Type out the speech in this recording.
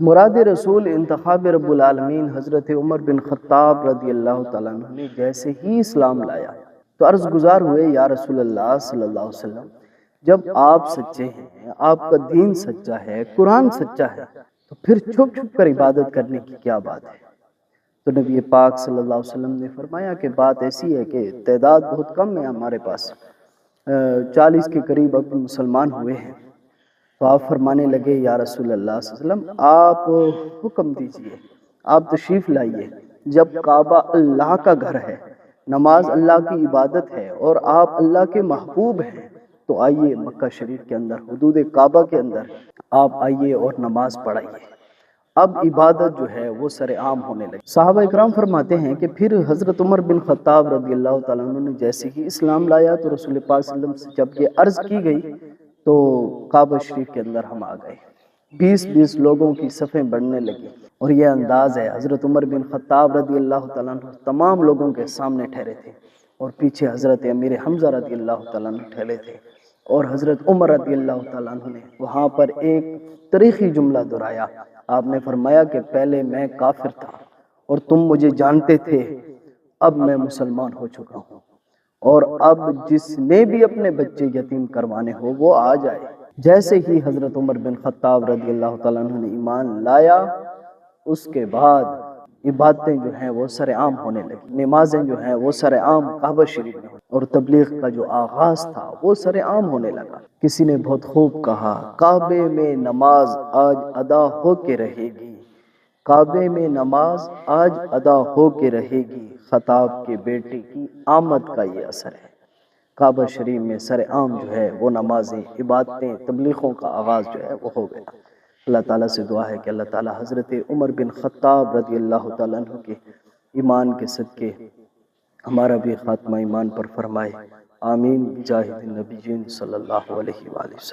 مراد رسول انتخاب رب العالمین حضرت عمر بن خطاب رضی اللہ تعالیٰ عنہ نے جیسے ہی اسلام لایا تو عرض گزار ہوئے، یا رسول اللہ صلی اللہ علیہ وسلم، جب آپ سچے ہیں، آپ کا دین سچا ہے، قرآن سچا ہے، تو پھر چھپ چھپ کر عبادت کرنے کی کیا بات ہے؟ تو نبی پاک صلی اللہ علیہ وسلم نے فرمایا کہ بات ایسی ہے کہ تعداد بہت کم ہے ہمارے پاس، 40 کے قریب اب مسلمان ہوئے ہیں۔ تو آپ فرمانے لگے، یا رسول اللہ صلی اللہ علیہ وسلم، آپ حکم دیجئے، آپ تشریف لائیے، جب کعبہ اللہ کا گھر ہے، نماز اللہ کی عبادت ہے اور آپ اللہ کے محبوب ہیں، تو آئیے مکہ شریف کے اندر، حدود کعبہ کے اندر آپ آئیے اور نماز پڑھائیے۔ اب عبادت جو ہے وہ سر عام ہونے لگی۔ صحابہ اکرام فرماتے ہیں کہ پھر حضرت عمر بن خطاب رضی اللہ تعالیٰ عنہ نے جیسے ہی اسلام لایا تو رسول پاک صلی اللہ علیہ وسلم سے جب یہ عرض کی گئی تو کعبہ شریف کے اندر ہم آ گئے، 20 لوگوں کی صفیں بڑھنے لگی، اور یہ انداز ہے حضرت عمر بن خطاب رضی اللہ تعالیٰ عنہ تمام لوگوں کے سامنے ٹھہرے تھے، اور پیچھے حضرت امیر حمزہ رضی اللہ تعالیٰ عنہ ٹھہرے تھے، اور حضرت عمر رضی اللہ تعالیٰ عنہ نے وہاں پر ایک تاریخی جملہ دہرایا۔ آپ نے فرمایا کہ پہلے میں کافر تھا اور تم مجھے جانتے تھے، اب میں مسلمان ہو چکا ہوں، اور اب جس نے بھی اپنے بچے یتیم کروانے ہو وہ آ جائے۔ جیسے ہی حضرت عمر بن خطاب رضی اللہ تعالیٰ عنہ نے ایمان لایا، اس کے بعد عبادتیں جو ہیں وہ سر عام ہونے لگی، نمازیں جو ہیں وہ سر عام کعبہ شریف میں، اور تبلیغ کا جو آغاز تھا وہ سر عام ہونے لگا۔ کسی نے بہت خوب کہا، کعبے میں نماز آج ادا ہو کے رہے گی، کعبے میں نماز آج ادا ہو کے رہے گی، خطاب کے بیٹے کی آمد کا یہ اثر ہے۔ کعبہ شریف میں سر عام جو ہے وہ نمازیں، عبادتیں، تبلیغوں کا آغاز جو ہے وہ ہو گیا۔ اللہ تعالیٰ سے دعا ہے کہ اللہ تعالیٰ حضرت عمر بن خطاب رضی اللہ تعالیٰ عنہ کے ایمان کے صدقے ہمارا بھی خاتمہ ایمان پر فرمائے، آمین، بجاہ النبیین صلی اللہ علیہ وآلہ وسلم۔